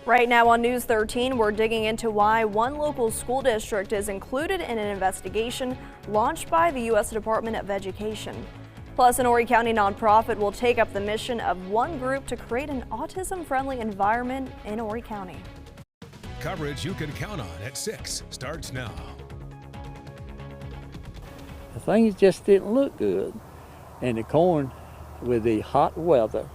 Right now on News 13, we're digging into why one local school district is included in an investigation launched by the U.S. Department of Education. Plus, an Horry County nonprofit will take up the mission of one group to create an autism-friendly environment in Horry County. Coverage you can count on at 6 starts now. The things just didn't look good. And the corn, with the hot weather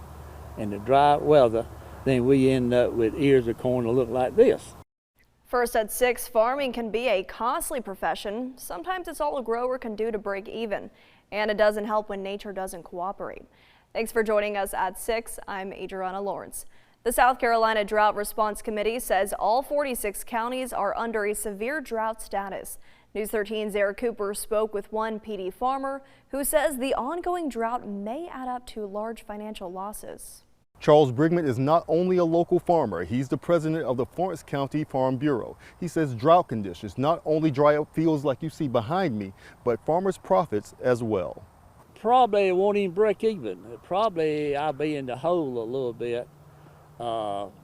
and the dry weather, then we end up with ears of corn that look like this. First at 6, farming can be a costly profession. Sometimes it's all a grower can do to break even, and it doesn't help when nature doesn't cooperate. Thanks for joining us at 6. I'm Adriana Lawrence. The South Carolina Drought Response Committee says all 46 counties are under a severe drought status. News 13's Eric Cooper spoke with one PD farmer who says the ongoing drought may add up to large financial losses. Charles Brigman is not only a local farmer, he's the president of the Florence County Farm Bureau. He says drought conditions not only dry up fields like you see behind me, but farmers' profits as well. Probably won't even break even. Probably I'll be in the hole a little bit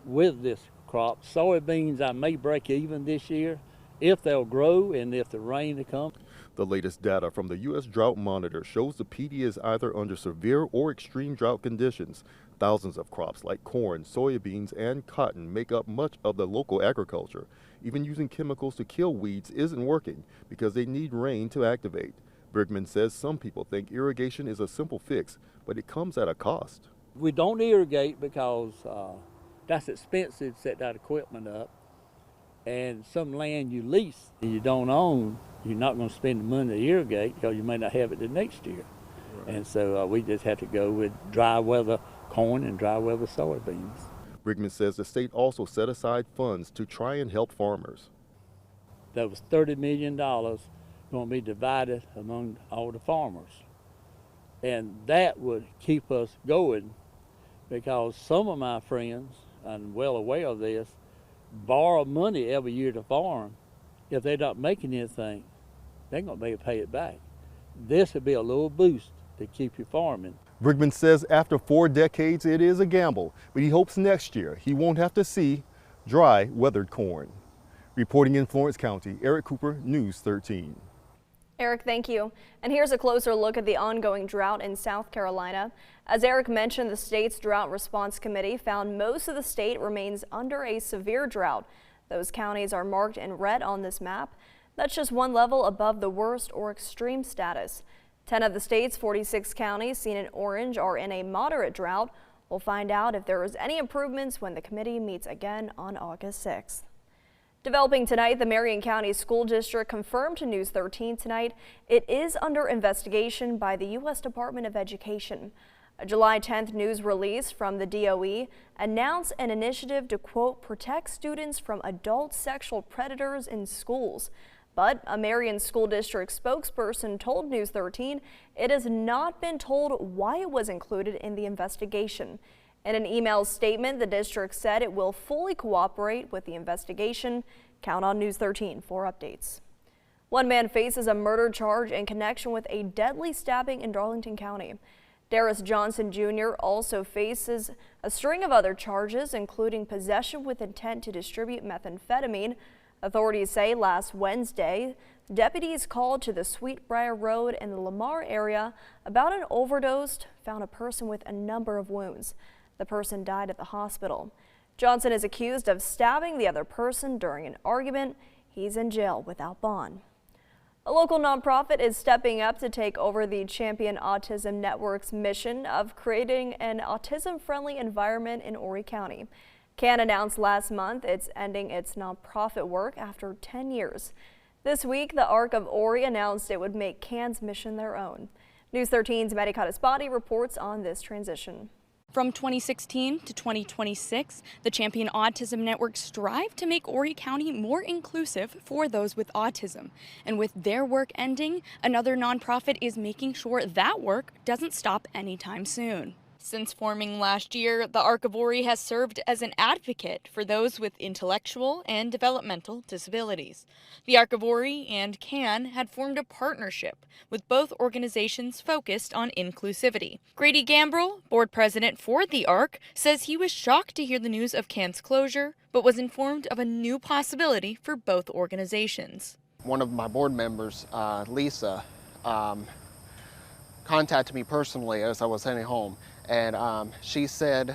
with this crop. Soybeans I may break even this year if they'll grow and if the rain will come. The latest data from the U.S. Drought Monitor shows the PD is either under severe or extreme drought conditions. Thousands of crops like corn, soybeans, and cotton make up much of the local agriculture. Even using chemicals to kill weeds isn't working because they need rain to activate. Bergman says some people think irrigation is a simple fix, but it comes at a cost. We don't irrigate because that's expensive to set that equipment up. And some land you lease and you don't own, you're not going to spend the money to irrigate because you may not have it the next year. Right. And so we just have to go with dry weather corn and dry weather soybeans. Brigman says the state also set aside funds to try and help farmers. That was $30 million going to be divided among all the farmers. And that would keep us going because some of my friends, I'm well aware of this, borrow money every year to farm. If they're not making anything, they're going to be able to pay it back. This would be a little boost to keep you farming. Brigman says after 4 decades, it is a gamble, but he hopes next year he won't have to see dry, weathered corn. Reporting in Florence County, Eric Cooper, News 13. Eric, thank you. And here's a closer look at the ongoing drought in South Carolina. As Eric mentioned, the state's Drought Response Committee found most of the state remains under a severe drought. Those counties are marked in red on this map. That's just one level above the worst or extreme status. 10 of the state's 46 counties seen in orange are in a moderate drought. We'll find out if there is any improvements when the committee meets again on August 6th. Developing tonight, the Marion County School District confirmed to News 13 tonight it is under investigation by the U.S. Department of Education. A July 10th news release from the DOE announced an initiative to, quote, protect students from adult sexual predators in schools. But a Marion School District spokesperson told News 13 it has not been told why it was included in the investigation. In an email statement, the district said it will fully cooperate with the investigation. Count on News 13 for updates. One man faces a murder charge in connection with a deadly stabbing in Darlington County. Darius Johnson Jr. also faces a string of other charges, including possession with intent to distribute methamphetamine. Authorities say last Wednesday, deputies called to the Sweetbriar Road in the Lamar area about an overdose, found a person with a number of wounds. The person died at the hospital. Johnson is accused of stabbing the other person during an argument. He's in jail without bond. A local nonprofit is stepping up to take over the Champion Autism Network's mission of creating an autism-friendly environment in Horry County. CAN announced last month it's ending its nonprofit work after 10 years. This week, the Arc of Horry announced it would make CAN's mission their own. News 13's Maddie Cottisbody reports on this transition. From 2016 to 2026, the Champion Autism Network strived to make Horry County more inclusive for those with autism. And with their work ending, another nonprofit is making sure that work doesn't stop anytime soon. Since forming last year, the Arc of Ori has served as an advocate for those with intellectual and developmental disabilities. The Arc of Ori and CAN had formed a partnership with both organizations focused on inclusivity. Grady Gambrell, board president for the Arc, says he was shocked to hear the news of CAN's closure, but was informed of a new possibility for both organizations. One of my board members, Lisa, contacted me personally as I was heading home, and she said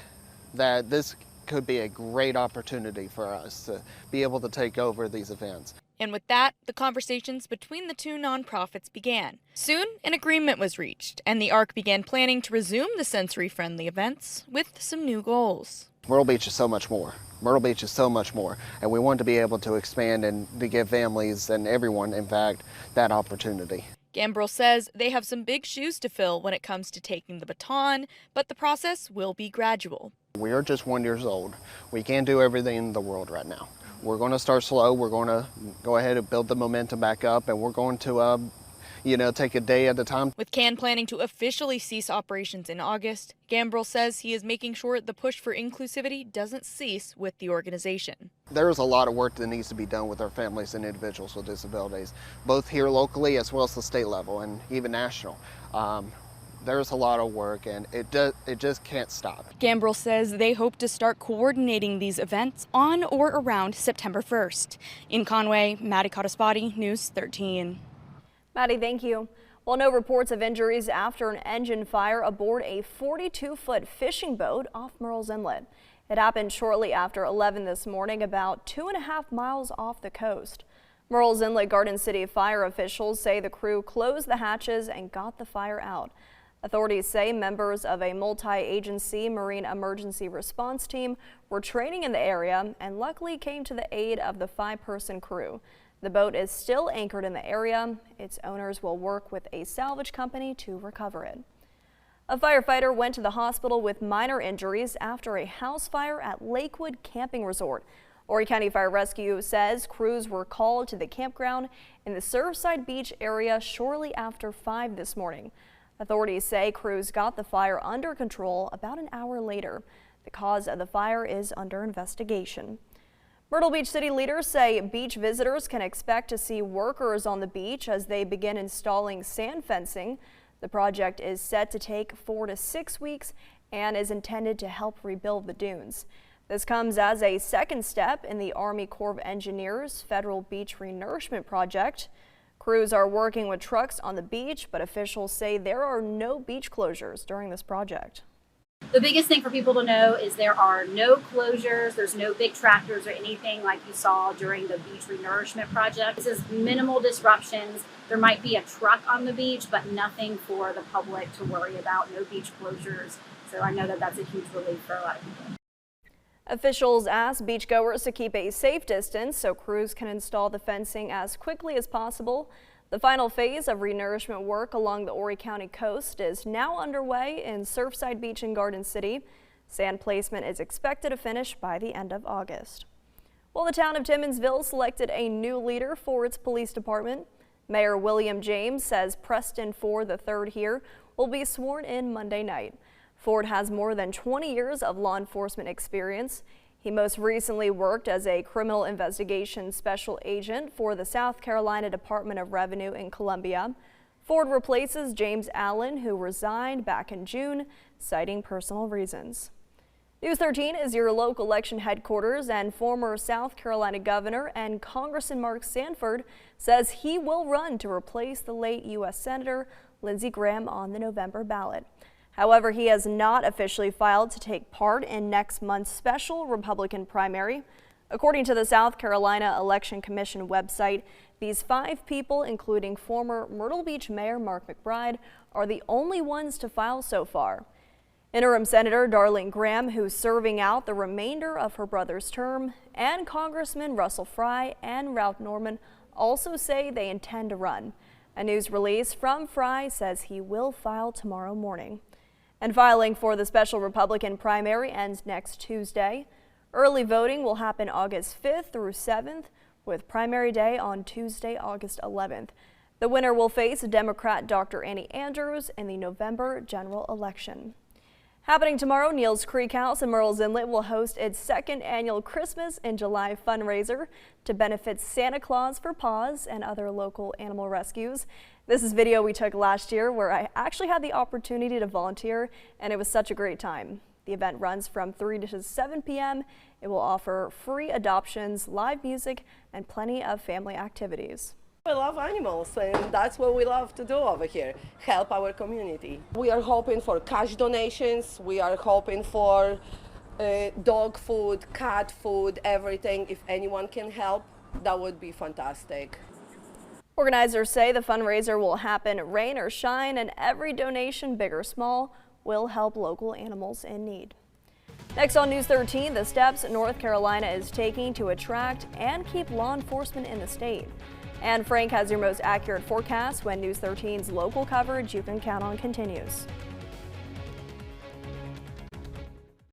that this could be a great opportunity for us to be able to take over these events. And with that, the conversations between the two nonprofits began. Soon, an agreement was reached, and the ARC began planning to resume the sensory-friendly events with some new goals. Myrtle Beach is so much more. Myrtle Beach is so much more, and we want to be able to expand and to give families and everyone, in fact, that opportunity. Gambrell says they have some big shoes to fill when it comes to taking the baton, but the process will be gradual. We are just 1 year old. We can't do everything in the world right now. We're going to start slow. We're going to go ahead and build the momentum back up, and we're going to take a day at a time. With CAN planning to officially cease operations in August, Gambrell says he is making sure the push for inclusivity doesn't cease with the organization. There is a lot of work that needs to be done with our families and individuals with disabilities, both here locally as well as the state level and even national. There's a lot of work, and it just can't stop. Gambrell says they hope to start coordinating these events on or around September 1st. In Conway, Maddie Cottaspati, News 13. Maddie, thank you. Well, no reports of injuries after an engine fire aboard a 42-foot fishing boat off Murrells Inlet. It happened shortly after 11 this morning, about 2.5 miles off the coast. Murrells Inlet Garden City fire officials say the crew closed the hatches and got the fire out. Authorities say members of a multi-agency marine emergency response team were training in the area and luckily came to the aid of the 5-person crew. The boat is still anchored in the area. Its owners will work with a salvage company to recover it. A firefighter went to the hospital with minor injuries after a house fire at Lakewood Camping Resort. Horry County Fire Rescue says crews were called to the campground in the Surfside Beach area shortly after 5 this morning. Authorities say crews got the fire under control about an hour later. The cause of the fire is under investigation. Myrtle Beach city leaders say beach visitors can expect to see workers on the beach as they begin installing sand fencing. The project is set to take 4 to 6 weeks and is intended to help rebuild the dunes. This comes as a second step in the Army Corps of Engineers Federal Beach Renourishment Project. Crews are working with trucks on the beach, but officials say there are no beach closures during this project. The biggest thing for people to know is there are no closures, there's no big tractors or anything like you saw during the beach renourishment project. This is minimal disruptions. There might be a truck on the beach, but nothing for the public to worry about, no beach closures. So I know that that's a huge relief for a lot of people. Officials asked beachgoers to keep a safe distance so crews can install the fencing as quickly as possible. The final phase of renourishment work along the Horry County coast is now underway in Surfside Beach and Garden City. Sand placement is expected to finish by the end of August. Well, the town of Timmonsville selected a new leader for its police department. Mayor William James says Preston Ford III here will be sworn in Monday night. Ford has more than 20 years of law enforcement experience. He most recently worked as a criminal investigation special agent for the South Carolina Department of Revenue in Columbia. Ford replaces James Allen, who resigned back in June, citing personal reasons. News 13 is your local election headquarters, and former South Carolina Governor and Congressman Mark Sanford says he will run to replace the late U.S. Senator Lindsey Graham on the November ballot. However, he has not officially filed to take part in next month's special Republican primary. According to the South Carolina Election Commission website, these 5 people, including former Myrtle Beach Mayor Mark McBride, are the only ones to file so far. Interim Senator Darlene Graham, who's serving out the remainder of her brother's term, and Congressman Russell Fry and Ralph Norman also say they intend to run. A news release from Fry says he will file tomorrow morning. And filing for the special Republican primary ends next Tuesday. Early voting will happen August 5th through 7th, with primary day on Tuesday, August 11th. The winner will face Democrat Dr. Annie Andrews in the November general election. Happening tomorrow, Neal's Creek House in Murrells Inlet will host its second annual Christmas in July fundraiser to benefit Santa Claus for Paws and other local animal rescues. This is video we took last year where I actually had the opportunity to volunteer, and it was such a great time. The event runs from 3 to 7 p.m. It will offer free adoptions, live music, and plenty of family activities. We love animals, and that's what we love to do over here, help our community. We are hoping for cash donations, we are hoping for dog food, cat food, everything. If anyone can help, that would be fantastic. Organizers say the fundraiser will happen rain or shine, and every donation, big or small, will help local animals in need. Next on News 13, the steps North Carolina is taking to attract and keep law enforcement in the state. And Frank has your most accurate forecast when News 13's local coverage you can count on continues.